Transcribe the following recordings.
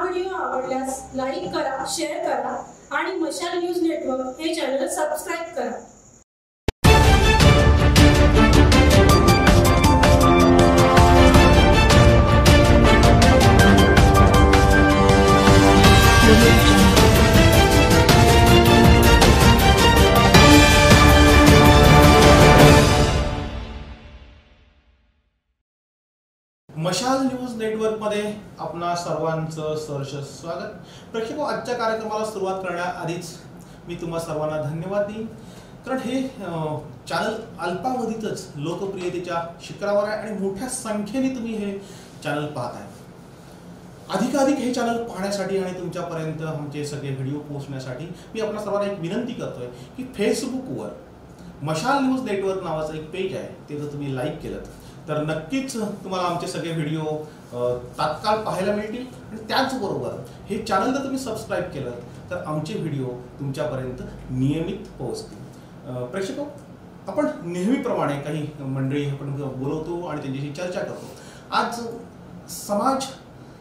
Video आवडल्यास like करा, share करा आणि मशाल न्यूज नेटवर्क हे चॅनल सबस्क्राइब करा. मशाल न्यूज नेटवर्क मध्ये आपणा सर्वांचं सहर्ष स्वागत. प्रेक्षको, आजच्या कार्यक्रमाला सुरुवात करण्याआधीच मी तुम्हा सर्वांना धन्यवाद देईन, कारण हे चॅनल अल्पावधीतच लोकप्रियतेच्या शिखरावर आहे आणि मोठ्या संख्येने तुम्ही हे चॅनल पाहत आहे. अधिकाधिक हे चॅनल पाहण्यासाठी आणि तुमच्यापर्यंत आमचे सगळे व्हिडिओ पोहोचण्यासाठी मी आपल्या सर्वांना एक विनंती करतोय की फेसबुकवर मशाल न्यूज नेटवर्क नावाचं एक पेज आहे, ते जर तुम्ही लाईक केलं तर नक्कीच तुम्हाला आमचे सगळे व्हिडिओ तात्काळ पाहायला मिळतील. आणि त्याचबरोबर हे चॅनल जर तुम्ही सबस्क्राईब केलं तर आमचे व्हिडिओ तुमच्यापर्यंत नियमित पोहोचतील. प्रेक्षको, आपण नेहमीप्रमाणे काही मंडळी आपण बोलवतो आणि त्यांच्याशी चर्चा करतो. आज समाज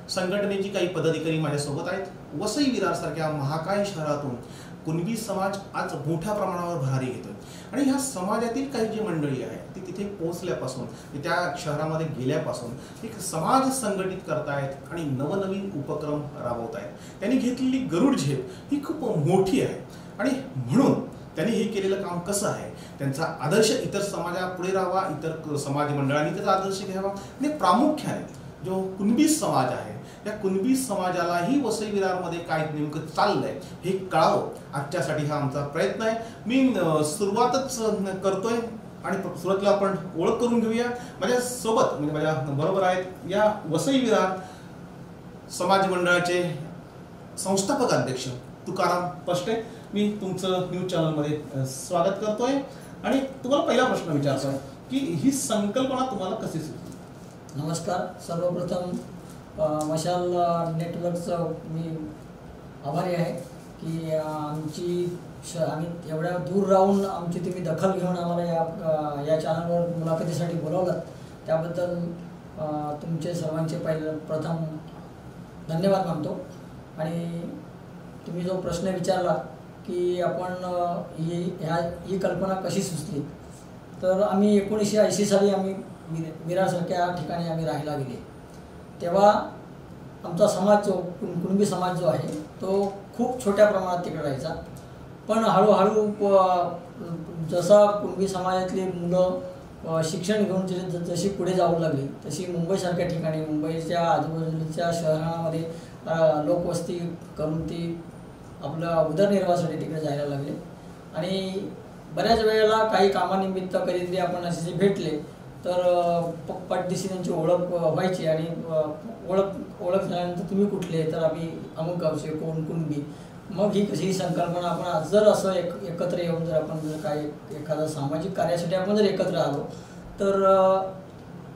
संघटनेची काही पदाधिकारी माझ्यासोबत आहेत. वसई विरारसारख्या महाकाय शहरातून कुणबी समाज आज मोठ्या प्रमाणावर भरारी घेतोय आणि ह्या समाजातील काही जी मंडळी आहे ती तिथे पोहोचल्यापासून, त्या शहरामध्ये गेल्यापासून एक समाज संघटित करतायत आणि नवनवीन उपक्रम राबवत आहेत. त्यांनी घेतलेली गरुड झेप ही खूप मोठी आहे आणि म्हणून त्यांनी हे केलेलं काम कसं आहे, त्यांचा आदर्श इतर समाजापुढे राहावा, इतर समाज मंडळांनी त्याचा आदर्श घ्यावा आणि प्रामुख्याने जो कुणबी समाज आहे त्या कुणबी समाजालाही वसई विरारमध्ये काय नेमकं चाललंय हे कळावं, आजच्यासाठी हा आमचा प्रयत्न आहे. मी सुरुवातच करतोय आणि सुरुवातीला आपण ओळख करून घेऊया. माझ्या सोबत म्हणजे माझ्या बरोबर आहेत या वसई विरार समाज मंडळाचे संस्थापक अध्यक्ष तुकाराम पष्टे. मी तुमचं न्यूज चॅनलमध्ये स्वागत करतोय आणि तुम्हाला पहिला प्रश्न विचारतोय की ही संकल्पना तुम्हाला कशी सुचली? नमस्कार. सर्वप्रथम मशाल नेटवर्कचं मी आभारी आहे की आम्ही एवढ्या दूर राहून आमची तुम्ही दखल घेऊन आम्हाला या चॅनलवर मुलाखतीसाठी बोलावलं, त्याबद्दल तुमचे सर्वांचे प्रथम धन्यवाद मानतो. आणि तुम्ही जो प्रश्न विचारला की आपण ही कल्पना कशी सुचली, तर आम्ही 1980 साली आम्ही विरारसारख्या ठिकाणी आम्ही राहायला गेले. तेव्हा आमचा समाज जो कुणबी समाज जो आहे तो खूप छोट्या प्रमाणात तिकडे राहायचा. पण हळूहळू जसा कुणबी समाजातली मुलं शिक्षण घेऊन जशी पुढे जाऊ लागली तशी मुंबईसारख्या ठिकाणी, मुंबईच्या आजूबाजूच्या शहरांमध्ये लोकवस्ती करून ती आपल्या उदरनिर्वाहासाठी तिकडे जायला लागले. आणि बऱ्याच वेळेला काही कामानिमित्त कधीतरी आपण असे भेटले तर पटदिशी त्यांची ओळख व्हायची आणि ओळख झाल्यानंतर तुम्ही कुठले, तर आम्ही अमुक गावचे, कोण कुणबी. मग ही कशी संकल्पना आपण जर असं एकत्र येऊन जर आपण जर काही एखादा सामाजिक कार्यासाठी आपण जर एकत्र आलो तर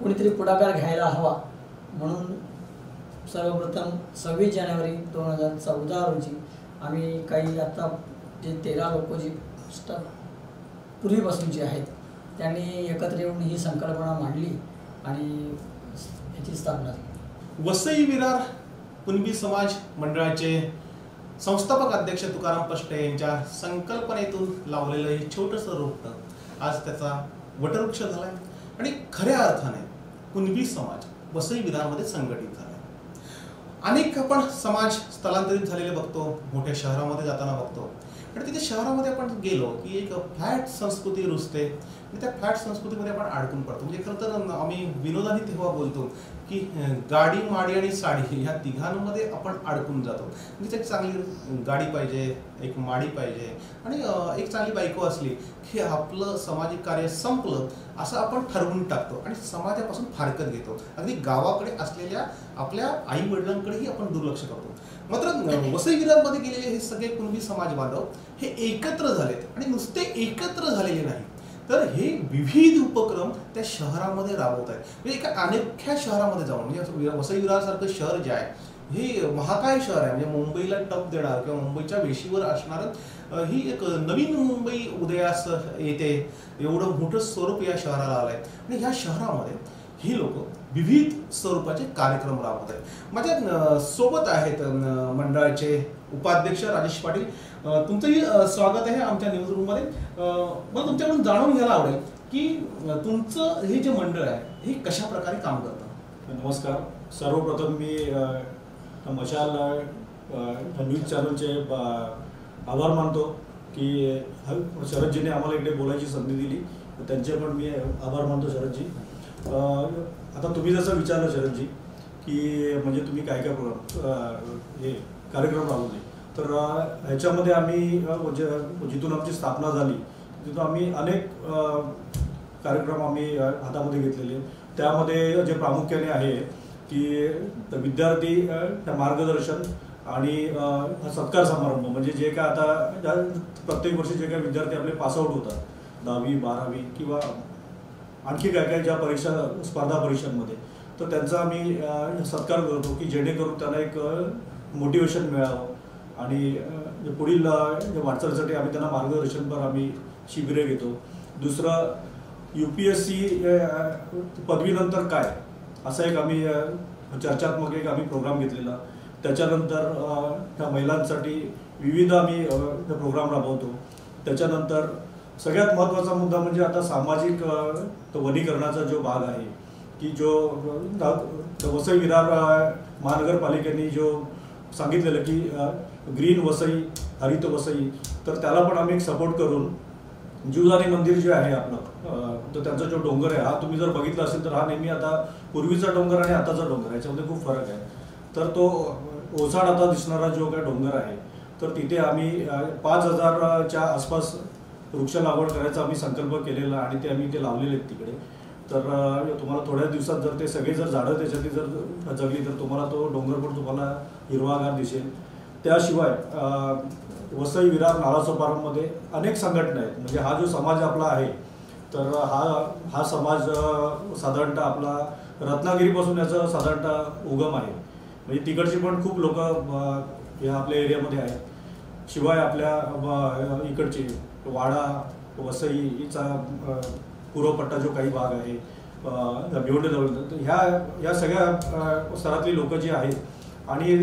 कोणीतरी पुढाकार घ्यायला हवा. म्हणून सर्वप्रथम 26 जानेवारी 2014 रोजी आम्ही काही आता जे 13 लोक जी पूर्वीपासूनची आहेत त्यांनी एकत्र येऊन ही संकल्पना मांडली आणि याची स्थापना झाली. वसई विरार कुणबी समाज मंडळाचे संस्थापक अध्यक्ष तुकाराम पष्टे यांच्या संकल्पनेतून लावलेलं हे छोटंसं रोपटं आज त्याचा वटवृक्ष झालाय आणि खऱ्या अर्थाने कुणबी समाज वसई विरारमध्ये संघटित झाला. अनेक आपण समाज स्थलांतरित झालेले बघतो, मोठ्या शहरामध्ये जाताना बघतो आणि तिथे शहरामध्ये आपण गेलो की एक फ्लॅट संस्कृती रुजते आणि त्या फ्लॅट संस्कृतीमध्ये आपण अडकून पडतो. म्हणजे खरं तर आम्ही विनोदाने तेव्हा बोलतो की गाडी, माडी आणि साडी ह्या तिघांमध्ये आपण अडकून जातो. म्हणजे एक चांगली गाडी पाहिजे, एक माडी पाहिजे आणि एक चांगली बायको असली की आपलं सामाजिक कार्य संपलं असं आपण ठरवून टाकतो आणि समाजापासून फारकत घेतो. अगदी गावाकडे असलेल्या आपल्या आई वडिलांकडेही आपण दुर्लक्ष करतो. मात्र वसई विरारमध्ये गेलेले हे सगळे कुणबी समाज बांधव हे एकत्र झालेत आणि नुसते एकत्र झालेले नाही तर हे विविध उपक्रम त्या शहरामध्ये राबवत आहेत. म्हणजे एका अनोख्या शहरामध्ये जाऊन, म्हणजे वसई विरारसारखं शहर जे आहे हे महाकाय शहर आहे, म्हणजे मुंबईला टप देणार किंवा मुंबईच्या वेशीवर असणारं ही एक नवीन मुंबई उदयास येते, एवढं मोठं स्वरूप या शहराला आलंय. आणि ह्या शहरामध्ये ही लोक विविध स्वरूपाचे कार्यक्रम राबवत आहेत. माझ्या सोबत आहेत मंडळाचे उपाध्यक्ष राजेश पाटील. तुमचंही स्वागत आहे आमच्या न्यूज रूममध्ये. मला तुमच्याकडून जाणून घ्यायला आवडेल की तुमचं हे जे मंडळ आहे हे कशा प्रकारे काम करतं. नमस्कार. सर्वप्रथम मी मशाल न्यूज चॅनलचे आभार मानतो की शरदजीने आम्हाला इकडे बोलायची संधी दिली. त्यांचे पण मी आभार मानतो शरदजी. आता तुम्ही जसं विचारलं शरदजी की म्हणजे तुम्ही काय काय हे कार्यक्रम राबवले, तर ह्याच्यामध्ये आम्ही जिथून आमची स्थापना झाली तिथून आम्ही अनेक कार्यक्रम आम्ही हातामध्ये घेतलेले. त्यामध्ये जे प्रामुख्याने आहे की विद्यार्थी मार्गदर्शन आणि सत्कार समारंभ, म्हणजे जे काय आता प्रत्येक वर्षी जे काही विद्यार्थी आपले पासआउट होतात 10वी 12वी किंवा आणखी काय काय ज्या परीक्षा स्पर्धा परीक्षांमध्ये, तर त्यांचा आम्ही सत्कार करतो की जेणेकरून त्यांना एक मोटिवेशन मिळावं आणि पुढील वाटचालीसाठी आम्ही त्यांना मार्गदर्शनपर आम्ही शिबिरे घेतो. दुसरं UPSC पदवीनंतर काय असा एक आम्ही चर्चात्मक एक आम्ही प्रोग्राम घेतलेला. त्याच्यानंतर त्या महिलांसाठी विविध आम्ही प्रोग्राम राबवतो. त्याच्यानंतर सगळ्यात महत्त्वाचा मुद्दा म्हणजे आता सामाजिक वनीकरणाचा जो भाग आहे की जो वसई विरार महानगरपालिकेने जो सांगितलेलं की ग्रीन वसई हरित वसई, तर त्याला पण आम्ही एक सपोर्ट करून जीवदानी मंदिर जे आहे आपलं, तर त्यांचा जो डोंगर आहे हा तुम्ही जर बघितला असेल तर हा नेहमी आता पूर्वीचा डोंगर आणि आताचा डोंगर याच्यामध्ये खूप फरक आहे. तर तो ओसाड आता दिसणारा जो काय डोंगर आहे, तर तिथे आम्ही 5000च्या आसपास वृक्ष लागवड करायचा आम्ही संकल्प केलेला आणि ते आम्ही ते लावलेले आहेत तिकडे. तर तुम्हाला थोड्या दिवसात जर ते सगळे जर झाडं त्याच्यातली जर जगली तर तुम्हाला तो डोंगर पण तुम्हाला हिरवागार दिसेल. त्याशिवाय वसई विरार नालासोपारामध्ये अनेक संघटना आहेत. म्हणजे हा जो समाज आपला आहे, तर हा समाज साधारणतः आपला रत्नागिरीपासून याचा साधारणतः उगम आहे. म्हणजे तिकडची पण खूप लोक या आपल्या एरियामध्ये आहेत. शिवाय आपल्या इकडचे वाडा वसईचा पूर्वपट्टा जो काही भाग आहे, भिवंडी, ह्या सगळ्या स्तरातली लोक जी आहेत आणि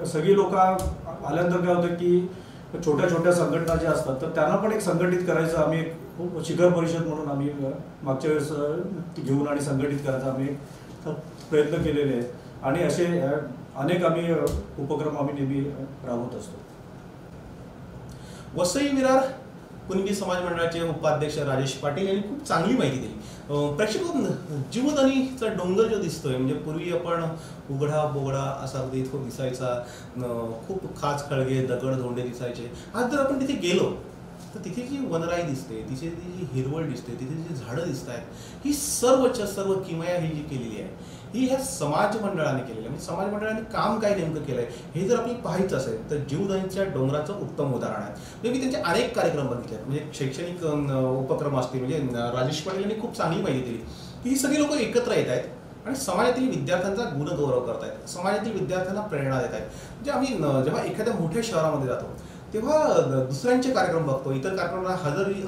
सगळी लोक आल्यानंतर काय होतं की छोट्या छोट्या संघटना ज्या असतात तर त्यांना पण एक संघटित करायचं आम्ही एक शिखर परिषद म्हणून आम्ही मागच्या वेळेस घेऊन आणि संघटित करायचा आम्ही प्रयत्न केलेले आहेत. आणि असे अनेक आम्ही उपक्रम आम्ही नेहमी राबवत असतो. वसई विरार कुणबी समाज मंडळाचे उपाध्यक्ष राजेश पाटील यांनी खूप चांगली माहिती दिली. प्रेक्षक, जीवदानीचा डोंगर जो दिसतोय, म्हणजे पूर्वी आपण उघडा बोगडा असा अगदी तो दिसायचा, खूप खाच खळगे दगड धोंडे दिसायचे. आज जर आपण तिथे गेलो तर तिथे जी वनराई दिसते, तिथे जी हिरवळ दिसते, तिथे जी झाडं दिसत आहेत, ही सर्वच्या सर्व किमया ही जी केलेली आहे ही ह्या समाज मंडळाने केलेली आहे. म्हणजे समाज मंडळाने काम काय नेमकं केलंय हे जर आपल्याला पाहायचं असेल तर जीवदानीच्या डोंगराचं उत्तम उदाहरण आहे. म्हणजे मी त्यांचे अनेक कार्यक्रम बघितले आहेत. म्हणजे शैक्षणिक उपक्रम असतील, म्हणजे राजेश पाटील यांनी खूप चांगली माहिती दिली की ही सगळी लोक एकत्र येत आहेत आणि समाजातील विद्यार्थ्यांचा गुणगौरव करत आहेत, समाजातील विद्यार्थ्यांना प्रेरणा देत आहेत. म्हणजे आम्ही जेव्हा एखाद्या मोठ्या शहरामध्ये जातो तेव्हा दुसऱ्यांचे कार्यक्रम बघतो, इतर कार्यक्रमांना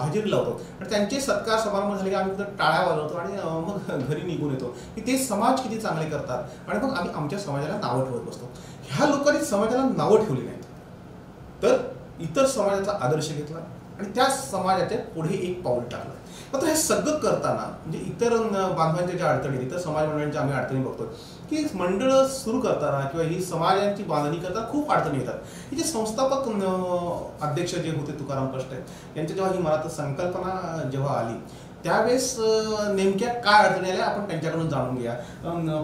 हजेरी लावतो आणि त्यांचे सत्कार समारंभ झाले की आम्ही टाळ्या वाजवतो आणि मग घरी निघून येतो की ते समाज किती चांगले करतात आणि मग आम्ही आमच्या समाजाला नावं ठेवत बसतो. ह्या लोकांनी समाजाला नावं ठेवली नाहीत, तर इतर समाजाचा आदर्श घेतला आणि त्या समाजाच्या पुढे एक पाऊल टाकलं. मात्र हे सगळं करताना म्हणजे इतर बांधवांच्या ज्या अडचणी, इतर समाज मंडळांच्या आम्ही अडचणी बघतो की मंडळं सुरू करताना किंवा ही समाजांची बांधणी करताना खूप अडचणी येतात. हे जे संस्थापक अध्यक्ष जे होते तुकाराम कष्टे यांच्या जेव्हा ही मनात संकल्पना जेव्हा आली त्यावेळेस नेमक्या काय अडचणी आल्या आपण त्यांच्याकडून जाणून घ्या.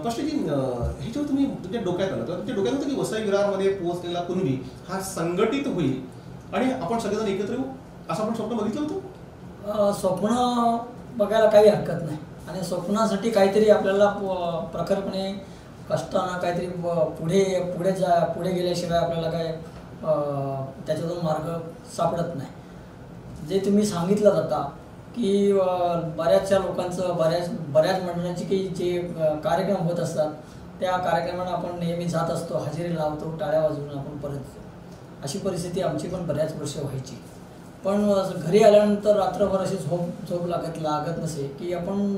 कष्टेजी, हे जेव्हा तुम्ही तुमच्या डोक्यात आलं तर तुमच्या डोक्यात होतं की वसई विरारमध्ये पोहोचलेला कुणबी हा संघटित होईल आणि आपण सगळेजण एकत्र येऊ असं आपण स्वप्न बघितलं होतं? स्वप्न बघायला काही हरकत नाही आणि स्वप्नासाठी काहीतरी आपल्याला प्रखरपणे कष्टानं काहीतरी पुढे गेल्याशिवाय आपल्याला काय त्याच्यातून मार्ग सापडत नाही. जे तुम्ही सांगितलं आता की बऱ्याचशा लोकांचं बऱ्याच मंडळांचे काही जे कार्यक्रम होत असतात त्या कार्यक्रमांना आपण नेहमी जात असतो, हजेरी लावतो, टाळ्या वाजवून आपण परत येतो. अशी परिस्थिती आमची पण बऱ्याच वर्ष व्हायची. पण घरी आल्यानंतर रात्रभर अशी झोप लागत नसे की आपण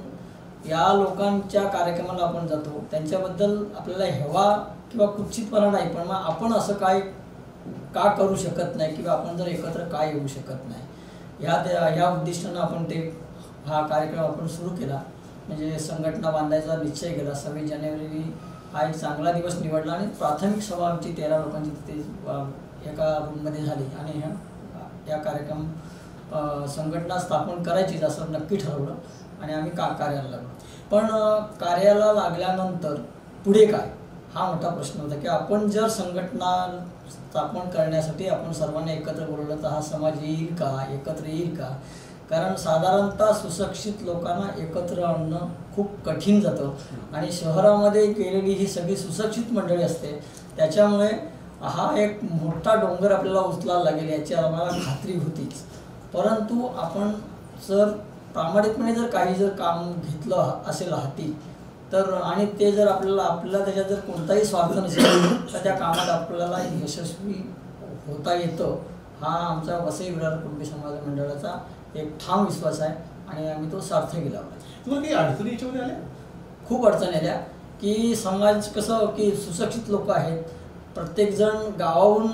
या लोकांच्या कार्यक्रमाला आपण जातो, त्यांच्याबद्दल आपल्याला हेवा किंवा कुचितपणा नाही, पण मग आपण असं काय का करू शकत नाही किंवा आपण जर एकत्र का येऊ शकत नाही, ह्या उद्दिष्टानं आपण हा कार्यक्रम आपण सुरू केला. म्हणजे संघटना बांधायचा निश्चय केला. 26 जानेवारी हा एक चांगला दिवस निवडला आणि प्राथमिक सभा आमची 13 लोकांची तिथे एका रूममध्ये झाली आणि या कार्यक्रम संघटना स्थापन करायचीच असं नक्की ठरवलं आणि आम्ही कार्याला लागलो. पण कार्याला लागल्यानंतर पुढे काय हा मोठा प्रश्न होता की आपण जर संघटना स्थापन करण्यासाठी आपण सर्वांना एकत्र बोलवलं तर हा समाज येईल का, एकत्र येईल का? कारण साधारणतः सुशिक्षित लोकांना एकत्र आणणं खूप कठीण जातं आणि शहरामध्ये गेलेली ही सगळी सुशिक्षित मंडळी असते, त्याच्यामुळे हा एक मोठा डोंगर आपल्याला उचलायला लागेल याची आम्हाला खात्री होतीच. परंतु आपण जर प्रामाणिकपणे जर काम घेतलं असेल हाती तर आणि ते जर आपल्याला त्याच्यात जर कोणताही स्वार्थ नसेल तर त्या कामात आपल्याला यशस्वी होता येतं, हा आमचा वसई विरार कुणबी समाज मंडळाचा एक ठाम विश्वास आहे आणि आम्ही तो सार्थकी लावला. तुम्हाला काही अडचणी याच्यामध्ये आल्या? खूप अडचणी आल्या की समाज कसं की सुशिक्षित लोक आहेत, प्रत्येकजण गावाहून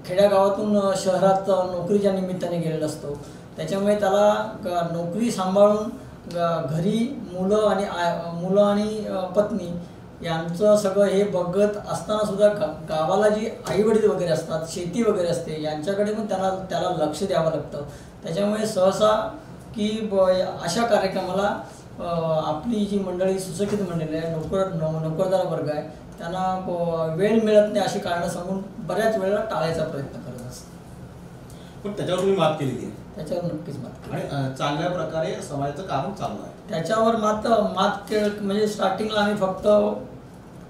खेड्यागावातून शहरात नोकरीच्या निमित्ताने गेलेला असतो, त्याच्यामुळे त्याला नोकरी सांभाळून घरी मुलं आणि पत्नी यांचं सगळं हे बघत असताना सुद्धा गावाला जी आईवडील वगैरे असतात, शेती वगैरे असते, यांच्याकडे पण त्याला लक्ष द्यावं लागतं. त्याच्यामुळे सहसा की अशा कार्यक्रमाला आपली जी मंडळी सुशिक्षित मंडळी आहे, नोकरदार वर्ग आहे, त्यांना वेळ मिळत नाही अशी कारणं सांगून बऱ्याच वेळेला टाळायचा प्रयत्न करत असतात. पण त्याच्यावर तुम्ही मात केलेली आहे? त्याच्यावर नक्कीच मात केली आणि चांगल्या प्रकारे समाजाचं काम चालू आहे. त्याच्यावर मात म्हणजे स्टार्टिंगला आम्ही फक्त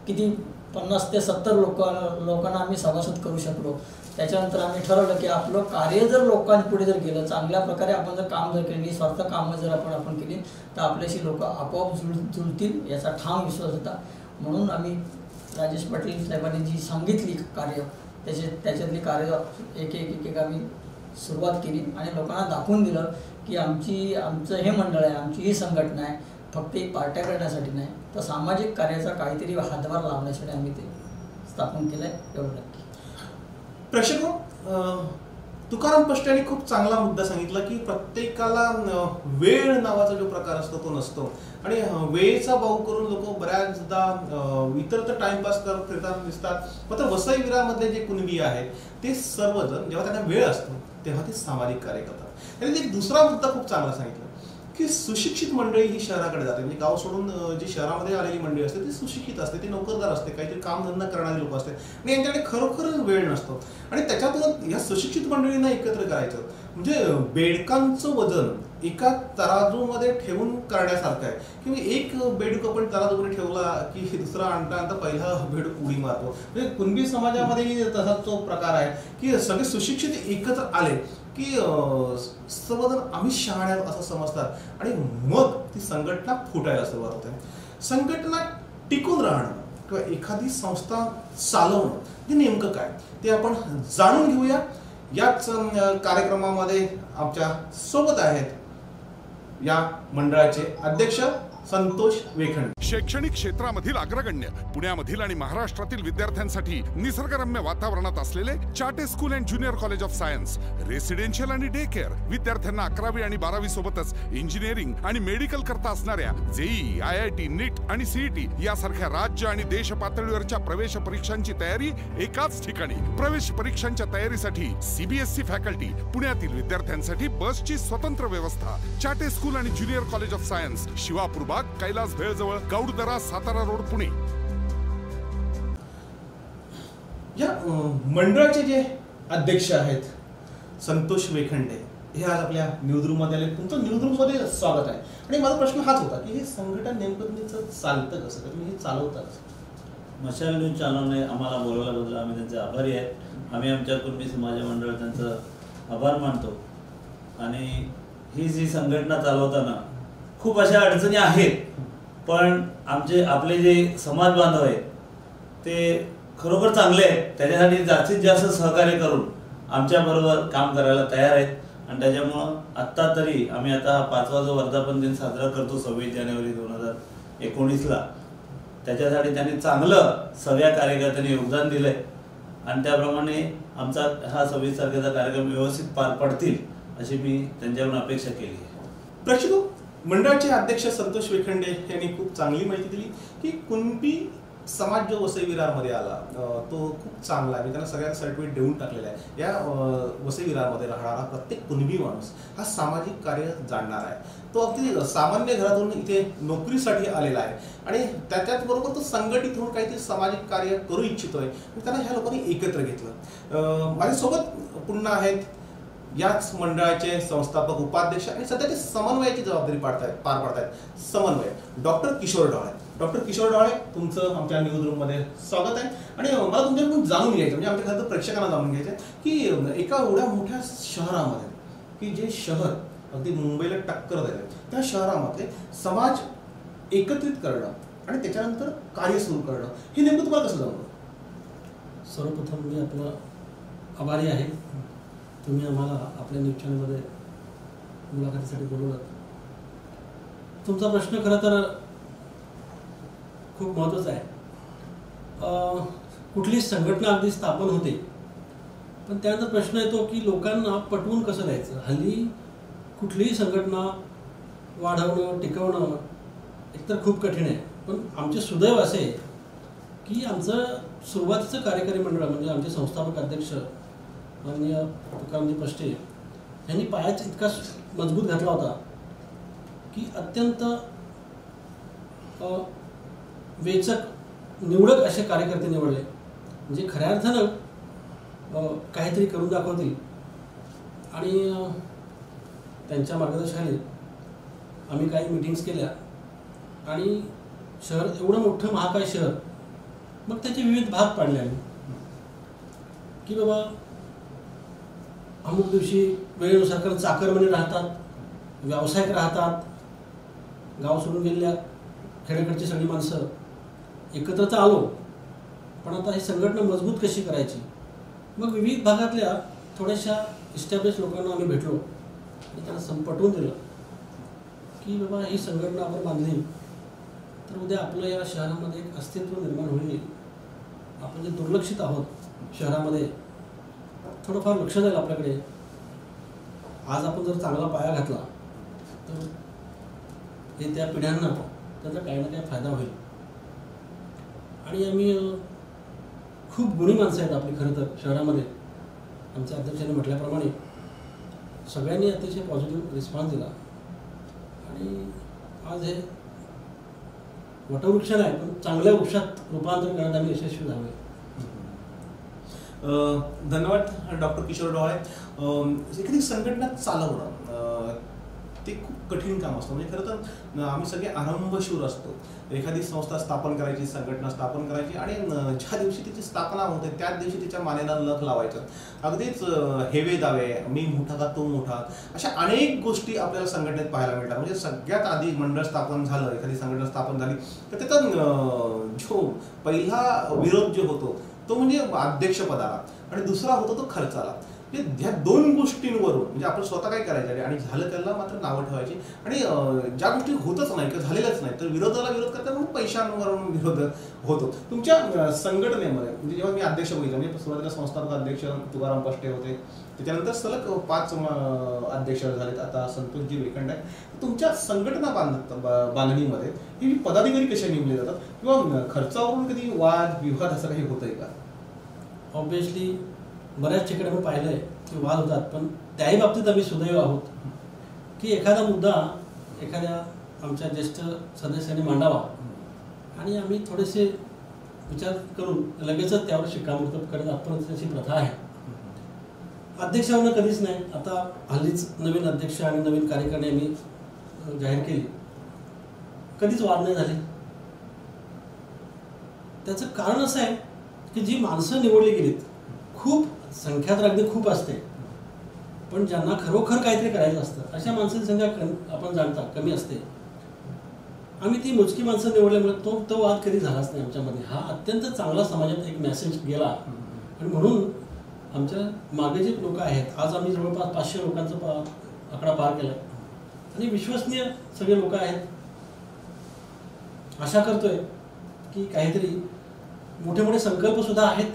किती 50 ते 70 लोकांना आम्ही सभासद करू शकलो. त्याच्यानंतर आम्ही ठरवलं की आपलं कार्य जर लोकांपुढे जर गेलं, चांगल्या प्रकारे आपण जर काम जर केली, निस्वार्थ कामं जर आपण केली तर आपल्याशी लोक आपोआप जुळतील याचा ठाम विश्वास होता. म्हणून आम्ही राजेश पाटील साहेबांनी जी सांगितली कार्य त्याच्यातली कार्य एक आम्ही सुरुवात केली आणि लोकांना दाखवून दिलं की आमचं हे मंडळ आहे, आमची ही संघटना आहे, फक्त ही पार्ट्या करण्यासाठी नाही तर सामाजिक कार्याचा काहीतरी हातभार लावण्यासाठी आम्ही ते स्थापन केलं आहे, एवढं नक्की. प्रेक्षको, तुकाराम पष्टे यांनी खूप चांगला मुद्दा सांगितला की प्रत्येकाला वेळ नावाचा जो प्रकार असतो तो नसतो आणि वेळेचा भाव करून लोक बऱ्याचदा इतर टाइमपास करत फिरताना दिसतात. मात्र वसई विरारमधले जे कुणबी आहेत ते सर्वजण जेव्हा त्यांना वेळ असतो तेव्हा ते सामाजिक कार्य करतात. त्यांनी एक दुसरा मुद्दा खूप चांगला सांगितला की सुशिक्षित मंडळी ही शहराकडे जाते, म्हणजे गाव सोडून जी शहरामध्ये आलेली मंडळी असते ती सुशिक्षित असते, ती नोकरदार असते, काहीतरी कामधंदा करणारे लोक असते आणि यांच्याकडे खरोखरच वेळ नसतो आणि त्याच्यातून या सुशिक्षित मंडळींना एकत्र करायचं म्हणजे बेडकांचं वजन एका तराजूमध्ये ठेवून करण्यासारखं आहे की एक बेडूक आपण तराजूमध्ये ठेवला की दुसरा आणता पहिला बेडूक उडी मारतो. म्हणजे कुणबी समाजामध्ये तसाच तो प्रकार आहे की सगळे सुशिक्षित एकत्र आले की सर्वजण आम्ही शहाणे असं समजतात आणि मग ती संघटना फुटायला सुरुवात होते. संघटना टिकून राहणं किंवा एखादी संस्था चालवणं हे नेमकं काय ते आपण जाणून घेऊया. याच कार्यक्रमामध्ये आमच्या सोबत आहेत या मंडळाचे अध्यक्ष संतोष वेखंडे. शैक्षणिक क्षेत्रामधील अग्रगण्य पुण्यामधील आणि महाराष्ट्रातील विद्यार्थ्यांसाठी निसर्गरम्य वातावरणात असलेले Chate school and junior college of science, residential आणि डे केअर, विद्यार्थ्यांना 11वी आणि 12वी सोबतच इंजिनिअरिंग आणि मेडिकल करता असणाऱ्या जेईई, IIT, नीट आणि CET यासारख्या राज्य आणि देश पातळीवरच्या प्रवेश परीक्षांची तयारी एकाच ठिकाणी. प्रवेश परीक्षांच्या तयारीसाठी CBSE फॅकल्टी, पुण्यातील विद्यार्थ्यांसाठी बसची स्वतंत्र व्यवस्था. चाटे स्कूल आणि junior college of science, Shivapur बाग, कैलास भेळजवळ, गौडदरा, सातारा रोड, पुणे. या मंडळाचे जे अध्यक्ष आहेत संतोष वेखंडे हे आज आपल्या न्यूजरूम मध्ये आले. तुमचं न्यूजरूम मध्ये स्वागत आहे आणि माझा प्रश्न हाच होता की हे संघटन नेमकं तुमचं चालतं कसं, तुम्ही हे चालवता कसं? मशाल न्यूज चॅनलने आम्हाला बोलवल्याबद्दल आम्ही त्यांचे आभारी आहेत. आम्ही आमच्या कुणबी समाज मंडळ त्यांचं आभार मानतो आणि ही जी संघटना चालवताना खूप अशा अडचणी आहेत, पण आपले जे समाज बांधव आहेत ते खरोखर चांगले आहेत, त्याच्यासाठी जास्तीत जास्त सहकार्य करून आमच्याबरोबर काम करायला तयार आहेत आणि त्याच्यामुळं आत्ता तरी आम्ही आता 5वा जो वर्धापन दिन साजरा करतो 26 जानेवारी 2019ला, त्याच्यासाठी त्यांनी चांगलं सगळ्या कार्यकर्त्यांनी योगदान दिलंय आणि त्याप्रमाणे आमचा हा 26 तारखेचा कार्यक्रम व्यवस्थित पार पडतील अशी मी त्यांच्याकडून अपेक्षा केली आहे. प्रेक्षको, मंडळाचे अध्यक्ष संतोष वेखंडे यांनी खूप चांगली माहिती दिली की कुणबी समाज जो वसई विरारमध्ये आला तो खूप चांगला आहे. मी त्यांना सगळ्यांना सर्टिफिकेट देऊन टाकलेलं आहे. या वसई विरारमध्ये राहणारा प्रत्येक कुणबी माणूस हा सामाजिक कार्य जाणणार आहे. तो अगदी सामान्य घरातून इथे नोकरीसाठी आलेला आहे आणि त्याच्याबरोबर तो संघटित होऊन काहीतरी सामाजिक कार्य करू इच्छितोय. त्यांना ह्या लोकांनी एकत्र घेतलं. माझ्यासोबत पुन्हा आहेत याच मंडळाचे संस्थापक, उपाध्यक्ष आणि सध्या ते समन्वयाची जबाबदारी पार पाडतायत समन्वय डॉक्टर किशोर ढवळे. डॉक्टर किशोर ढवळे, तुमचं आमच्या न्यूज रूम मध्ये स्वागत आहे. आणि मला तुमच्याकडून जाणून घ्यायचं, म्हणजे आमच्या खरं तर प्रेक्षकांना जाणून घ्यायचं की एका एवढ्या मोठ्या शहरामध्ये, की जे शहर अगदी मुंबईला टक्कर देत, त्या शहरामध्ये समाज एकत्रित करणं आणि त्याच्यानंतर कार्य सुरू करणं हे नेमकं तुम्हाला कसं जमलं? सर्वप्रथम मी आपलं आभारी आहे. तुम्ही आम्हाला आपल्या न्यूज चॅनलमध्ये मुलाखतीसाठी बोलवलं. तुमचा प्रश्न खरं तर खूप महत्त्वाचा आहे. कुठली संघटना अगदी स्थापन होते, पण त्यानंतर प्रश्न येतो की लोकांना पटवून कसं द्यायचं. हल्ली कुठलीही संघटना वाढवणं, टिकवणं एकतर खूप कठीण आहे. पण आमचे सुदैव असे की आमचं सुरुवातीचं कार्यकारी मंडळ म्हणजे आमचे संस्थापक अध्यक्ष माननीय तुकारामजी पष्टे यांनी पायाच इतका मजबूत घातला होता की अत्यंत वेचक, निवडक असे कार्यकर्ते निवडले, म्हणजे खऱ्या अर्थानं काहीतरी करून दाखवतील. आणि त्यांच्या मार्गदर्शनाखाली आम्ही काही मीटिंग्स केल्या आणि शहर एवढं मोठं महाकाय शहर, मग त्याचे विविध भाग पाडले आम्ही की बाबा अमुक दिवशी वेळेनुसार, कारण चाकरमानी राहतात, व्यावसायिक राहतात, गाव सोडून गेलेल्या खेड्याकडची सगळी माणसं एकत्र तर आलो, पण आता ही संघटना मजबूत कशी करायची. मग विविध भागातल्या थोड्याशा इस्टॅब्लिश लोकांना आम्ही भेटलो आणि त्यांना पटवून दिलं की बाबा ही संघटना आपण बांधली तर उद्या आपलं या शहरामध्ये एक अस्तित्व निर्माण होईल. आपण जे दुर्लक्षित आहोत शहरामध्ये, थोडंफार लक्ष जाईल आपल्याकडे. आज आपण जर चांगला पाया घातला तर येत्या पिढ्यांना त्याचा काही ना काही फायदा होईल. आणि आम्ही खूप गुणी माणसं आहेत आपली खरं तर शहरामध्ये. आमच्या अध्यक्षांनी म्हटल्याप्रमाणे सगळ्यांनी अतिशय पॉझिटिव्ह रिस्पॉन्स दिला आणि आज हे वटवृक्ष नाही पण चांगल्या वृक्षात रूपांतर करण्यात आम्ही यशस्वी झालो. धन्यवाद डॉक्टर किशोर ढवळे. एखादी संघटना चालवणं ते खूप कठीण काम असतं. म्हणजे खरं तर आम्ही सगळे आरंभशूर असतो. एखादी संस्था स्थापन करायची, संघटना स्थापन करायची आणि ज्या दिवशी तिची स्थापना होते त्याच दिवशी तिच्या मानेला लख लावायचं. अगदीच हेवे दावे, मी मोठा का तो मोठा, अशा अनेक गोष्टी आपल्याला संघटनेत पाहायला मिळतात. म्हणजे सगळ्यात आधी मंडळ स्थापन झालं, एखादी संघटना स्थापन झाली तर त्याचा जो पहिला विरोध जो होतो तो म्हणजे अध्यक्षपदाला आणि दुसरा होतो तो खर्चाला. ह्या दोन गोष्टींवरून म्हणजे आपण स्वतः काय करायचं आणि झालं त्याला मात्र नावं ठेवायची. आणि ज्या गोष्टी होतच नाही किंवा झालेल्याच नाही तर विरोधाला विरोध करतात म्हणून पैशांवरून विरोध होतो. तुमच्या संघटनेमध्ये म्हणजे जेव्हा मी अध्यक्ष बघितलं, म्हणजे सुरुवातीला संस्थापक अध्यक्ष तुकाराम पष्टे होते, त्याच्यानंतर सलग 5 अध्यक्ष झालेत, आता संतोषजी वेखंडे आहे. तुमच्या संघटना बांधणीमध्ये ही पदाधिकारी कशा नेमले जातात किंवा खर्चावरून कधी वाद विवाद असं काही होतंय का? ऑब्व्हियसली बऱ्याच ठिकाणी आपण पाहिलं आहे की वाद होतात, पण त्याही बाबतीत आम्ही सुदैव आहोत की एखादा मुद्दा एखाद्या आमच्या ज्येष्ठ सदस्यांनी मांडावा आणि आम्ही थोडेसे विचार करून लगेचच त्यावर शिक्कामोर्तब करत आपण त्याची प्रथा आहे. अध्यक्ष होणं कधीच नाही. आता हल्लीच नवीन अध्यक्ष आणि नवीन कार्यकारिणी आम्ही जाहीर केली, कधीच वाद नाही झाले. त्याचं कारण असं आहे की जी माणसं निवडली गेलीत, खूप संख्या तर अगदी खूप असते, पण ज्यांना खरोखर काहीतरी करायचं असतं अशा माणसांची संख्या आपण जाणता कमी असते. आम्ही ती मोजकी माणसं निवडल्यामुळे तो वाद कधी झालाच नाही आमच्यामध्ये. हा अत्यंत चांगला समाजात एक मेसेज गेला आणि म्हणून आमच्या मागे जे लोक आहेत, आज आम्ही जवळपास 500 लोकांचा आकडा पार केला आणि विश्वसनीय सगळे लोक आहेत. आशा करतोय की काहीतरी मोठे मोठे संकल्प सुद्धा आहेत.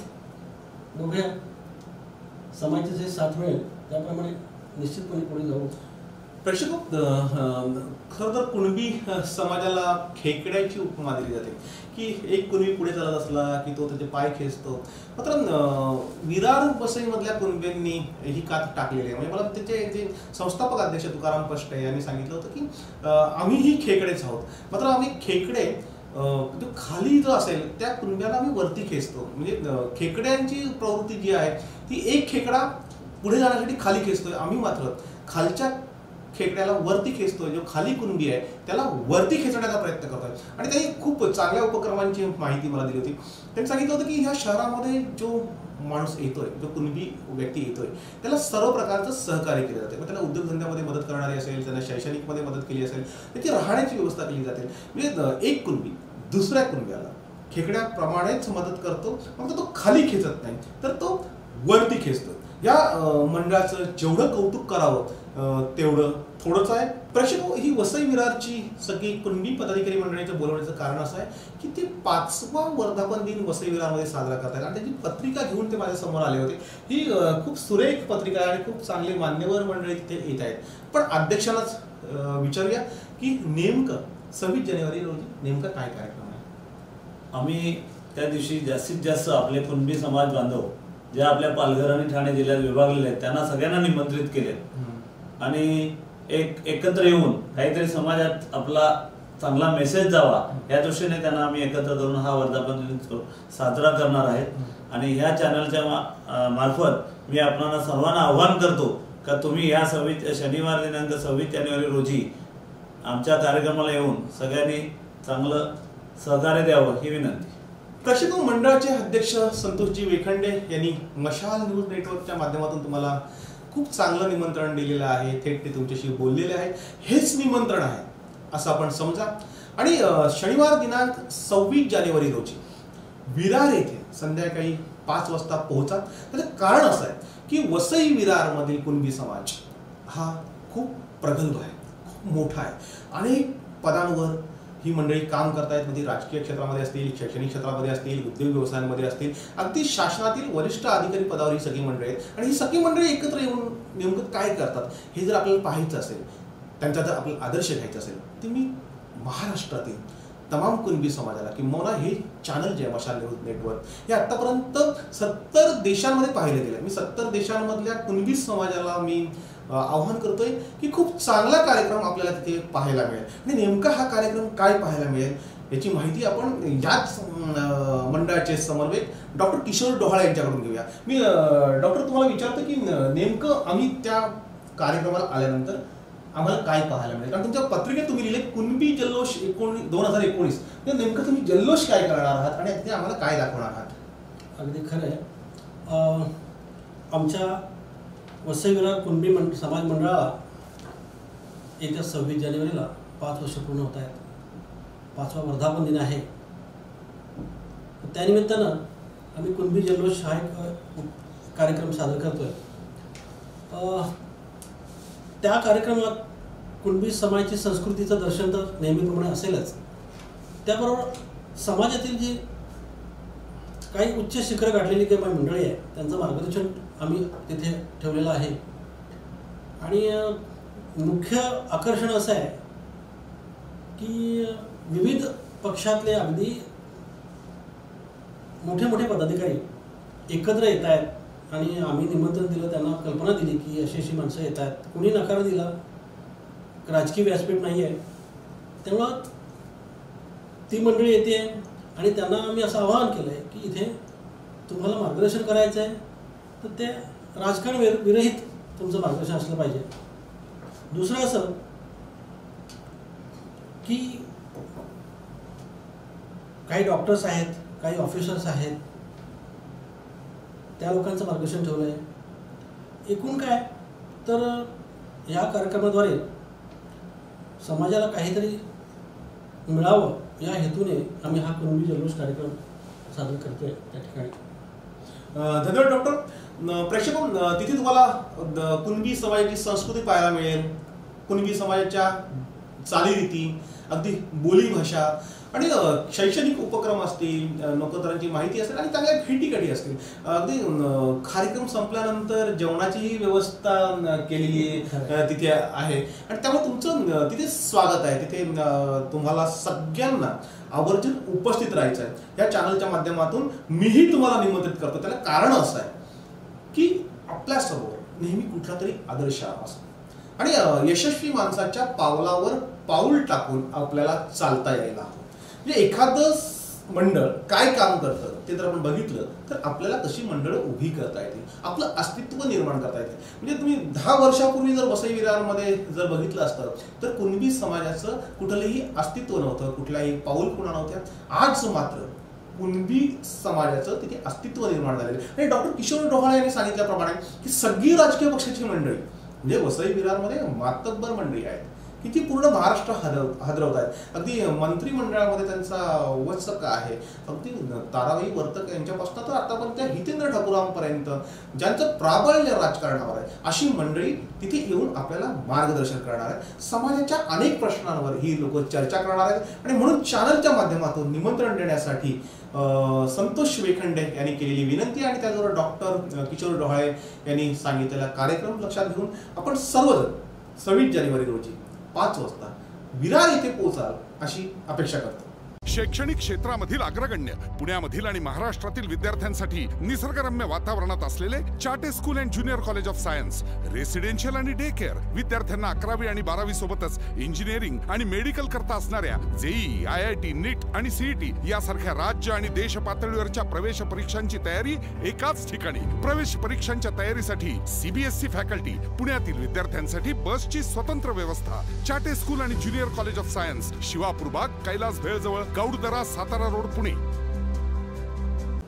बघूया समाजाचे जे साथ मिळेल त्याप्रमाणे निश्चितपणे पुढे जाऊ. प्रेक्षक, खरं तर कुणबी समाजाला खेकड्याची उपमा दिली जाते की एक कुणबी पुढे चालत असला की तो त्याचे पाय खेचतो. मात्र विरार वसईमधल्या कुणब्यांनी ही कात टाकलेली आहे. म्हणजे मला त्याचे जे संस्थापक अध्यक्ष तुकाराम पष्टे यांनी सांगितलं होतं की आम्हीही खेकडेच आहोत, मात्र आम्ही खेकडे जो खाली जो असेल त्या कुणब्याला आम्ही वरती खेचतो. म्हणजे खेकड्यांची प्रवृत्ती जी आहे ती एक खेकडा पुढे जाण्यासाठी खाली खेचतोय, आम्ही मात्र खालच्या खेकड्याला वरती खेचतोय. जो खाली कुणबी आहे त्याला वरती खेचण्याचा प्रयत्न करतोय. आणि त्यांनी खूप चांगल्या उपक्रमांची माहिती मला दिली होती. त्यांनी सांगितलं होतं की ह्या शहरामध्ये जो माणूस येतोय, जो कुणबी व्यक्ती येतोय, त्याला सर्व प्रकारचं सहकार्य केलं जाते. मग त्याला उद्योगधंद्यामध्ये मदत करणारी असेल, त्यांना शैक्षणिकमध्ये मदत केली असेल, त्याची राहण्याची व्यवस्था केली जाते. म्हणजे एक कुणबी दुसऱ्या कुणब्याला खेकड्याप्रमाणेच मदत करतो, फक्त तो खाली खेचत नाही तर तो वरती खेचतो. या मंडळाचं जेवढं कौतुक करावं तेवढं थोडंच आहे. प्रेक्षक, ही वसई विरारची सगळी कुणबी पदाधिकारी मंडळीचं बोलवण्याचं कारण असं आहे की ते 5वा वर्धापन दिन वसई विरारमध्ये साजरा करतात आणि त्याची पत्रिका घेऊन ते माझ्या समोर आले होते. ही खूप सुरेख पत्रिका आहे आणि खूप चांगले मान्यवर मंडळी तिथे येत आहेत. पण अध्यक्षांनाच विचारूया की नेमकं 26 जानेवारी रोजी नेमका काय कार्यक्रम आहे. आम्ही त्या दिवशी जास्तीत जास्त आपले कुणबी समाज बांधव जे आपल्या पालघर आणि ठाणे जिल्ह्यात विभागलेले आहेत त्यांना सगळ्यांना निमंत्रित केले आणि एकत्र येऊन काहीतरी समाजात आपला चांगला मेसेज जावा या दृष्टीने त्यांना आम्ही एकत्र करून हा वर्धापन दिन साजरा करणार आहेत. आणि ह्या चॅनलच्या मार्फत मी आपणाला सर्वांना आव्हान करतो का तुम्ही या शनिवार दिनांक 26 जानेवारी रोजी आमच्या कार्यक्रमाला येऊन सगळ्यांनी चांगलं सहकार्य द्यावं ही विनंती. प्रशिक्षण मंडळाचे अध्यक्ष संतोषजी वेखंडे यांनी मशाल न्यूज नेटवर्कच्या माध्यमातून तुम्हाला खूप चांगलं निमंत्रण दिलेलं आहे. थेट ते तुमच्याशी बोललेले आहे. हेच निमंत्रण आहे असं आपण समजा. आणि शनिवार दिनांक 26 जानेवारी रोजी विरार येथे संध्याकाळी 5 वाजता पोहोचा. त्याचं कारण असं आहे की वसई विरारमधील कुणबी समाज हा खूप प्रगल्भ आहे, खूप मोठा आहे. अनेक पदांवर ही मंडळी काम करतायत. म्हणजे राजकीय क्षेत्रामध्ये असतील, शैक्षणिक क्षेत्रामध्ये असतील, उद्योग व्यवसायांमध्ये असतील, अगदी शासनातील वरिष्ठ अधिकारी पदावर ही सगळी मंडळी आहेत. आणि ही सगळी मंडळी एकत्र येऊन नेमकं काय करतात हे जर आपल्याला पाहायचं असेल, त्यांचा जर आपल्याला आदर्श घ्यायचा असेल, तर मी महाराष्ट्रातील तमाम कुणबी समाजाला किंवा हे चॅनल जे आहे मशाल न्यूज नेटवर्क हे आतापर्यंत 70 देशांमध्ये पाहिलं गेलं. मी 70 देशांमधल्या कुणबी समाजाला मी आव्हान करतोय की खूप चांगला कार्यक्रम आपल्याला तिथे पाहायला मिळेल. आणि नेमका हा कार्यक्रम काय पाहायला मिळेल याची माहिती आपण याच मंडळाचे समन्वयक डॉक्टर किशोर डोहाळे यांच्याकडून घेऊया. मी डॉक्टर तुम्हाला विचारतो की नेमकं आम्ही त्या कार्यक्रमाला आल्यानंतर आम्हाला काय पाहायला मिळेल. कारण तुमच्या पत्रिकेत तुम्ही लिहिले कुणबी जल्लोष 2019. नेमकं तुम्ही जल्लोष काय करणार आहात आणि तिथे आम्हाला काय दाखवणार आहात. अगदी खरं आहे. आमच्या वसई विरार कुणबी समाज मंडळाला येत्या 26 जानेवारीला 5 वर्ष पूर्ण होत आहेत. 5वा वर्धापन दिन आहे. त्यानिमित्तानं आम्ही कुणबी जल्लोष हा एक कार्यक्रम सादर करतोय. त्या कार्यक्रमात कुणबी समाजाची संस्कृतीचं दर्शन तर नेहमीप्रमाणे असेलच, त्याबरोबर समाजातील जी काही उच्च शिखर गाठलेली काही मंडळी आहे त्यांचं मार्गदर्शन आम्ही तिथे ठेवलेलं आहे. आणि मुख्य आकर्षण असं आहे की विविध पक्षातले अगदी मोठे मोठे पदाधिकारी एकत्र येत आहेत. आणि आम्ही निमंत्रण दिलं, त्यांना कल्पना दिली की अशी अशी माणसं येत आहेत. कुणी नकार दिला, राजकीय व्यासपीठ नाही आहे, त्यामुळं ती मंडळी येते आणि त्यांना आम्ही असं आवाहन केलं आहे की इथे तुम्हाला मार्गदर्शन करायचं आहे तर ते राजकारण विरहित तुमचं मार्गदर्शन असलं पाहिजे. दुसरं असं की काही डॉक्टर्स आहेत, काही ऑफिसर्स आहेत, त्या लोकांचं मार्गदर्शन ठेवलं आहे. एकूण काय तर या कार्यक्रमाद्वारे समाजाला काहीतरी मिळावं या हेतूने आम्ही हा कुणबी जल्लोष कार्यक्रम सादर करतोय त्या ठिकाणी. धन्यवाद डॉक्टर. प्रेक्षक तिथे तुम्हाला कुणबी समाजाची संस्कृती पाहायला मिळेल, कुणबी समाजाच्या चालीरीती, अगदी बोली भाषा आणि शैक्षणिक उपक्रम असतील, नोकरदारांची माहिती असेल आणि चांगल्या भेटीगाठी असतील. अगदी कार्यक्रम संपल्यानंतर जेवणाचीही व्यवस्था केलेली तिथे आहे आणि त्यामुळे तुमचं तिथे स्वागत आहे. तिथे तुम्हाला सगळ्यांना आवर्जून उपस्थित राहायचं आहे. या चॅनलच्या माध्यमातून मीही तुम्हाला निमंत्रित करतो. त्याला कारण असं आहे की आपल्यासमोर नेहमी कुठला तरी आदर्श असतो आणि यशस्वी माणसाच्या पावलावर पाऊल टाकून आपल्याला चालता यायला हवं. म्हणजे एखादं मंडळ काय काम करतं ते जर आपण बघितलं तर आपल्याला तशी मंडळं उभी करता येतील, आपलं अस्तित्व निर्माण करता येते. म्हणजे तुम्ही 10 वर्षापूर्वी जर वसई विरारमध्ये जर बघितलं असतं तर कुणबी समाजाचं कुठलंही अस्तित्व नव्हतं, कुठल्याही पाऊल खुणा नव्हत्या. आज मात्र कुणबी समाजाचं तिथे अस्तित्व निर्माण झालेलं आहे. आणि डॉक्टर किशोर डोहाळे यांनी सांगितल्याप्रमाणे की सगळी राजकीय पक्षाची मंडळी म्हणजे वसई विरारमध्ये मातब्बर मंडळी आहेत की ती पूर्ण महाराष्ट्र हादरवत आहेत. अगदी मंत्रिमंडळामध्ये त्यांचा वचक आहे, अगदी ताराबाई वर्तक यांच्यापासून तर आतापर्यंत हितेंद्र ठाकूरांपर्यंत ज्यांचं प्राबल्य राजकारणावर आहे अशी मंडळी तिथे येऊन आपल्याला मार्गदर्शन करणार आहेत. समाजाच्या अनेक प्रश्नांवर ही लोक चर्चा करणार आहेत आणि म्हणून चॅनलच्या माध्यमातून निमंत्रण देण्यासाठी संतोष वेखंडे यांनी केलेली विनंती आणि त्याचबरोबर डॉक्टर किशोर डोहाळे यांनी सांगितलेला कार्यक्रम लक्षात घेऊन आपण सर्वजण 26 जानेवारी रोजी 5 वाजता विरार येथे पोहोचाल अशी अपेक्षा करतो. शैक्षणिक क्षेत्रामधील अग्रगण्य पुण्यामधील आणि महाराष्ट्रातील विद्यार्थ्यांसाठी निसर्गरम्य वातावरणात असलेले Chate school and junior college of science residential आणि डे केअर, विद्यार्थ्यांना 11वी आणि 12वी सोबतच इंजिनिअरिंग आणि मेडिकल करता असणाऱ्या जेईई, IIT, नीट आणि CET यासारख्या राज्य आणि देश पातळीवरच्या प्रवेश परीक्षांची तयारी एकाच ठिकाणी. प्रवेश परीक्षांच्या तयारीसाठी CBSE फॅकल्टी, पुण्यातील विद्यार्थ्यांसाठी बसची स्वतंत्र व्यवस्था. चाटे स्कूल आणि junior college of science, Shivapur बाग, कैलास भेळजवळ, गौडदरा, सातारा रोड, पुणे.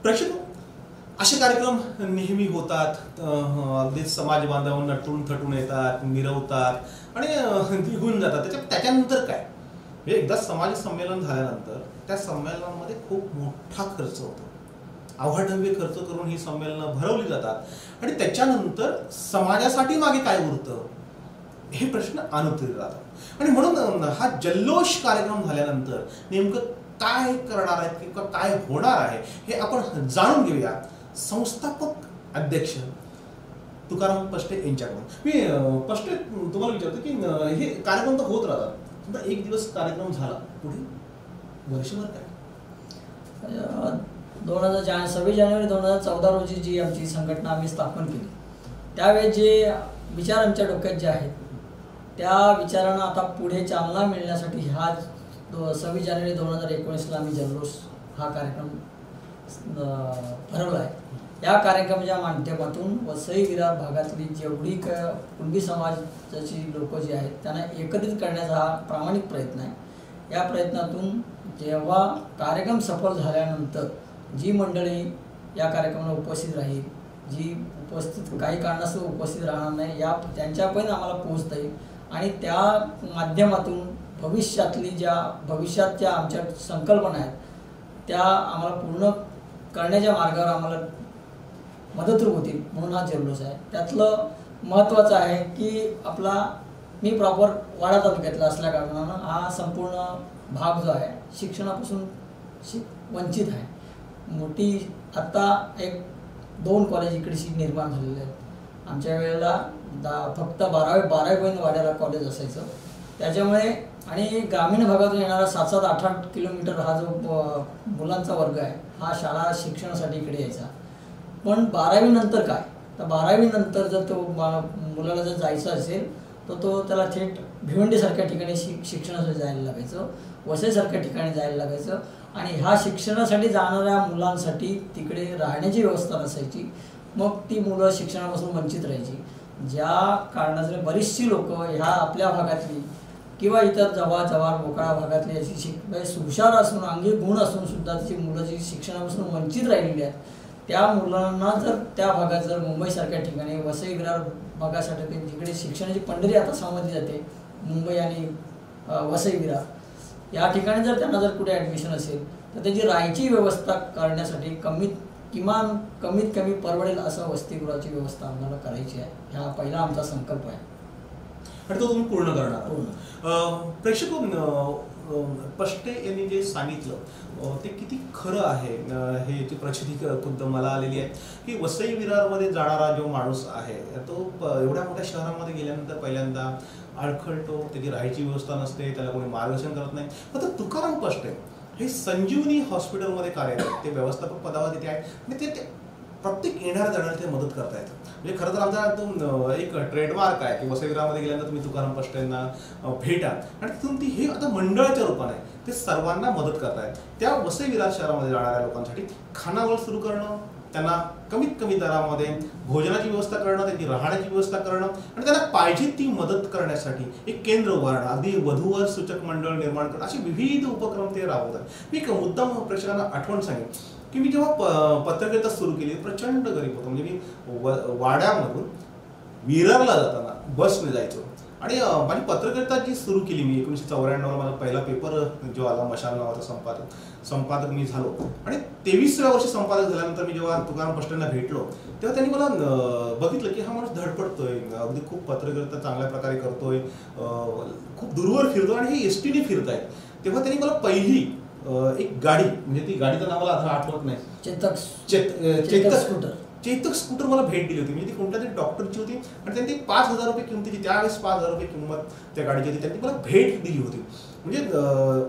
प्रेक्षक असे कार्यक्रम नेहमी होतात. अगदी समाज बांधव नटून थटून येतात, मिरवतात आणि निघून जातात. त्याच्यानंतर काय, एकदा समाज संमेलन झाल्यानंतर त्या संमेलनामध्ये खूप मोठा खर्च होतो. अवाढव्य खर्च करून ही संमेलनं भरवली जातात आणि त्याच्यानंतर समाजासाठी मागे काय उरतं हे प्रश्न अनुत्तरित राहतात. आणि म्हणून हा जल्लोष कार्यक्रम झाल्यानंतर नेमकं काय करणार आहेत किंवा काय होणार आहे हे आपण जाणून घेऊया. संस्थापक अध्यक्ष तुकाराम पष्टे यांच्याकडून मी पष्टे तुम्हाला विचारतो की हे कार्यक्रम तर होत राहतात, एक दिवस कार्यक्रम झाला, पुढे वर्षभर काय? 26 जानेवारी 2014 रोजी जी आमची संघटना आम्ही स्थापन केली त्यावेळेस जे विचार आमच्या डोक्यात जे आहेत त्या विचारांना आता पुढे चालना मिळण्यासाठी हा 26 जानेवारी 2019ला आम्ही जल्लोष हा कार्यक्रम भरवला आहे. या कार्यक्रमाच्या माध्यमातून वसई विरार भागातली जेवढी कुणबी समाजाची लोक जी आहेत त्यांना एकत्रित करण्याचा हा प्रामाणिक प्रयत्न आहे. या प्रयत्नातून जेव्हा कार्यक्रम सफल झाल्यानंतर जी मंडळी या कार्यक्रमाला उपस्थित राहील, जी उपस्थित काही कारणास्तव उपस्थित राहणार नाही, त्यांच्यापर्यंत आम्हाला पोहोचता येईल आणि त्या माध्यमातून भविष्याच्या आमच्या संकल्पना आहेत त्या आम्हाला पूर्ण करण्याच्या मार्गावर आम्हाला मदतरूप होतील म्हणून हा जल्लोष आहे. त्यातलं महत्त्वाचं आहे की मी प्रॉपर वाडा तालुक्यातला असल्या कारणानं हा संपूर्ण भाग जो आहे शिक्षणापासून वंचित आहे. मोठी आत्ता 1-2 कॉलेज इकडची निर्माण झालेले आहेत. आमच्या वेळेला फक्त 12वीपर्यंत वाड्याला कॉलेज असायचं. त्याच्यामुळे आणि ग्रामीण भागातून येणारा 7-8 किलोमीटर हा जो मुलांचा वर्ग आहे हा शाळा शिक्षणासाठी इकडे यायचा. पण 12वी नंतर काय, तर 12वी नंतर जर तो मुलाला जर जायचं असेल तर तो त्याला थेट भिवंडीसारख्या ठिकाणी शिक्षणासाठी जायला लागायचं, वसईसारख्या ठिकाणी जायला लागायचं आणि ह्या शिक्षणासाठी जाणाऱ्या मुलांसाठी तिकडे राहण्याची व्यवस्था नसायची. मग ती मुलं शिक्षणापासून वंचित राहायची. ज्या कारणाने बरीचशी लोक ह्या आपल्या भागातली किंवा इतर जव्हार मोकळा भागातली अशी हुशार असून अंगी गुण असून सुद्धा ती मुलं जी शिक्षणापासून वंचित राहिलेली आहेत त्या मुलांना जर त्या भागात जर मुंबईसारख्या ठिकाणी वसई विरार भागासाठी जिकडे शिक्षणाची पंढरी आता समजली जाते मुंबई आणि वसई विरार या ठिकाणी जर त्यांना जर कुठे ॲडमिशन असेल तर त्याची राहायची व्यवस्था करण्यासाठी कमीत किमान कमीत कमी परवडेल असं वसतिगृहाची व्यवस्था आम्हाला करायची आहे. हा पहिला आमचा संकल्प आहे आणि तो तुम्ही पूर्ण करणार. प्रेक्षक पष्टे यांनी जे सांगितलं ते किती खरं आहे हे याची प्रचिती खुद्द मला आलेली आहे की वसई विरारमध्ये जाणारा जो माणूस आहे तो एवढ्या मोठ्या शहरामध्ये गेल्यानंतर पहिल्यांदा अडखळतो, त्याची राहायची व्यवस्था नसते, त्याला कोणी मार्गदर्शन करत नाही. फक्त तुकाराम पष्टे हे संजीवनी हॉस्पिटलमध्ये कार्यरत, ते व्यवस्थापक पदावर तिथे आहेत आणि ते प्रत्येक येणाऱ्या जाणाऱ्या ते मदत करतायत. म्हणजे खरं तर आमचा तो एक ट्रेडमार्क आहे की वसई विरारमध्ये गेल्यानंतर तुम्ही तुकाराम पष्टेंना भेटा आणि तिथून ती हे आता मंडळाच्या रूपाने ते सर्वांना मदत करतायत. त्या वसई विरार शहरामध्ये जाणाऱ्या लोकांसाठी खानावळ सुरू करणं, त्यांना कमीत कमी दरामध्ये भोजनाची व्यवस्था करणं, त्यांची राहण्याची व्यवस्था करणं आणि त्यांना पाहिजे ती मदत करण्यासाठी एक केंद्र उभारणं, अगदी वधूवर सूचक मंडळ निर्माण करणं, असे विविध उपक्रम ते राबवतात. मी एक मुद्दाम प्रेक्षकांना आठवण सांगेन की मी जेव्हा पत्रकारिता सुरू केली प्रचंड गरीब होतो. म्हणजे मी वाड्यामधून विरारला जाताना बसने जायचो आणि माझी पत्रकारिता जी सुरू केली मी 1994ला माझा पहिला पेपर जो आला मशाल नावाचा संपादक मी झालो आणि 23व्या वर्षी संपादक झाल्यानंतर मी जेव्हा तुकाराम पष्टेंना भेटलो तेव्हा त्यांनी मला बघितलं की हा माणूस धडपडतोय, अगदी खूप पत्रकारिता चांगल्या प्रकारे करतोय, खूप दूरवर फिरतोय आणि हे एसटीने फिरतायत. तेव्हा त्यांनी मला पहिली एक गाडी, म्हणजे ती गाडीचं नाव मला आता आठवत नाही, चेतक स्कूटर मला भेट दिली होती. म्हणजे ती कोणत्या तरी डॉक्टरची होती आणि त्यांनी 5,000 रुपये किमतीची, त्यावेळेस 5,000 रुपये किंमत त्या गाडीची होती, त्यांनी मला भेट दिली होती. म्हणजे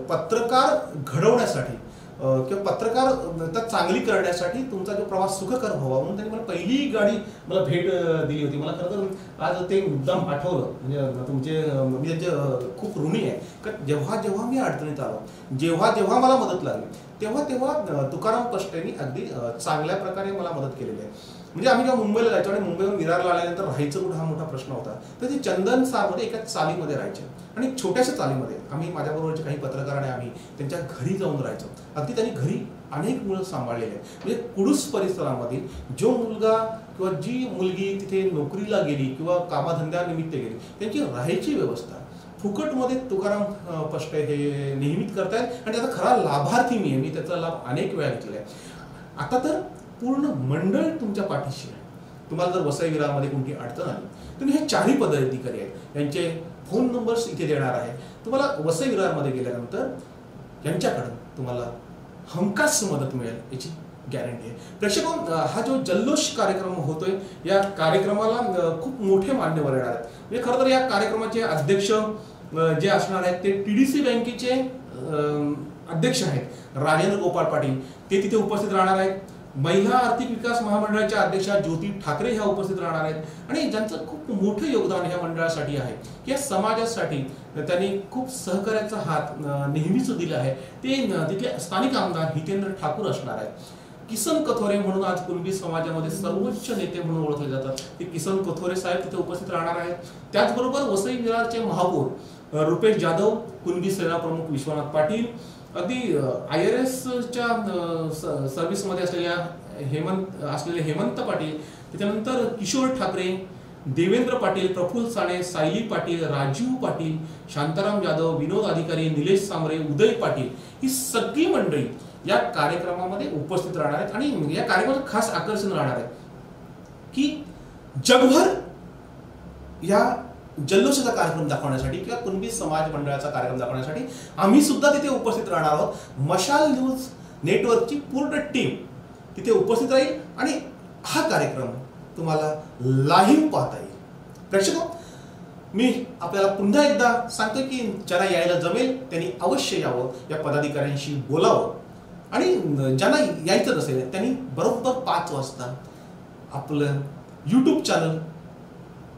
पत्रकार घडवण्यासाठी किंवा पत्रकार चांगली करण्यासाठी तुमचा जो प्रवास सुखकर व्हावा म्हणून त्यांनी मला पहिली गाडी मला भेट दिली होती. मला खरं तर आज ते मुद्दाम आठवलं. म्हणजे तुमचे मी त्यांचे खूप ऋणी आहे का जेव्हा जेव्हा मी अडचणीत आलो, जेव्हा जेव्हा मला मदत लागली तेव्हा तेव्हा तुकाराम पष्टेंनी अगदी चांगल्या प्रकारे मला मदत केलेली आहे. म्हणजे आम्ही जेव्हा मुंबईला जायचो आणि मुंबईहून विरारला आल्यानंतर राहायचं कुठं हा मोठा प्रश्न होता, तर ते चंदनसारमध्ये एका चालीमध्ये राहायचे आणि छोट्याशा चालीमध्ये आम्ही माझ्याबरोबरचे काही पत्रकार आणि आम्ही त्यांच्या घरी जाऊन राहायचो. अगदी त्यांनी घरी अनेक मुलं सांभाळलेली आहेत. म्हणजे कुडूस परिसरामधील जो मुलगा किंवा जी मुलगी तिथे नोकरीला गेली किंवा कामाधंद्यानिमित्त गेली त्यांची राहायची व्यवस्था फुकटमध्ये तुकाराम पष्टे हे नेहमीच करतायत आणि त्याचा खरा लाभार्थी मी आहे. मी त्याचा लाभ अनेक वेळा घेतलेला आहे. आता तर पूर्ण मंडळ तुमच्या पाठीशी आहे. तुम्हाला जर वसई विरारमध्ये कोणती अडचण आली तुम्ही हे 4ही पदाधिकारी आहेत यांचे फोन नंबर्स इथे देणार आहे. तुम्हाला वसई विरारमध्ये गेल्यानंतर यांच्याकडून तुम्हाला हमखास मदत मिळेल याची गॅरंटी आहे. प्रेक्षक हा जो जल्लोष कार्यक्रम होतोय या कार्यक्रमाला खूप मोठे मान्यवर येणार आहेत. म्हणजे खरं तर या कार्यक्रमाचे अध्यक्ष जे असणार आहेत ते TDC बँकेचे अध्यक्ष आहेत राजेंद्र गोपाळ पाटील, ते तिथे उपस्थित राहणार आहेत. महिला आर्थिक विकास महामंडळाच्या अध्यक्षा ज्योती ठाकरे ह्या उपस्थित राहणार आहेत आणि ज्यांचं खूप मोठं योगदान ह्या मंडळासाठी आहे, या समाजासाठी त्यांनी खूप सहकार्याचा हात नेहमीच दिला आहे. ते तिथले स्थानिक आमदार हितेंद्र ठाकूर असणार आहेत. किसन कथोरे म्हणून आज कुणबी समाजामध्ये सर्वोच्च नेते म्हणून ओळखले जातात ते किसन कथोरे साहेब तिथे उपस्थित राहणार आहेत. त्याचबरोबर वसई विरारचे महापौर रुपेश जाधव, कुणबी सेना प्रमुख विश्वनाथ पाटील, अगदी IRSच्या सर्व्हिसमध्ये असलेले हेमंत पाटील, त्याच्यानंतर किशोर ठाकरे, देवेंद्र पाटील, प्रफुल्ल साणे, सायली पाटील, राजीव पाटील, शांताराम जाधव, विनोद अधिकारी, निलेश सांबरे, उदय पाटील ही सगळी मंडळी या कार्यक्रमामध्ये उपस्थित राहणार आहेत. आणि या कार्यक्रमाचं खास आकर्षण राहणार आहे की जगभर या जल्लोषाचा कार्यक्रम दाखवण्यासाठी किंवा कुणबी समाज मंडळाचा कार्यक्रम दाखवण्यासाठी आम्ही सुद्धा तिथे उपस्थित राहणार आहोत. मशाल न्यूज नेटवर्कची पूर्ण टीम तिथे उपस्थित राहील आणि हा कार्यक्रम तुम्हाला लाईव्ह पाहता येईल. प्रेक्षक मी आपल्याला पुन्हा एकदा सांगतो की ज्यांना यायला जमेल त्यांनी अवश्य यावं, या पदाधिकाऱ्यांशी बोलावं आणि ज्यांना यायचं नसेल त्यांनी बरोबर 5 वाजता आपलं YouTube चॅनल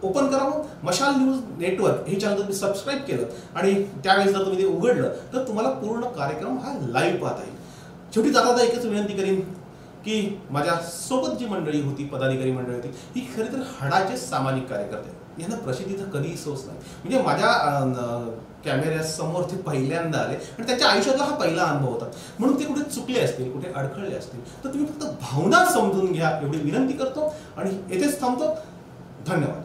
ओपन करावं. मशाल न्यूज नेटवर्क हे चॅनल तुम्ही सबस्क्राईब केलं आणि त्यावेळेस जर तुम्ही ते उघडलं तर तुम्हाला पूर्ण कार्यक्रम हा लाईव्ह पाहता येईल. शेवटी जाता एकच विनंती करीन की माझ्या सोबत जी मंडळी होती, पदाधिकारी मंडळी होती, ही खरी तर हाडाचे सामाजिक कार्यकर्ते. यांना प्रसिद्धीचं कधीही सोच नाही. म्हणजे माझ्या कॅमेऱ्यासमोर ते पहिल्यांदा आले आणि त्यांच्या आयुष्यातला हा पहिला अनुभव होता. म्हणून ते कुठे चुकले असतील, कुठे अडखळले असतील तर तुम्ही फक्त भावना समजून घ्या एवढी विनंती करतो आणि येथेच थांबतो. धन्यवाद.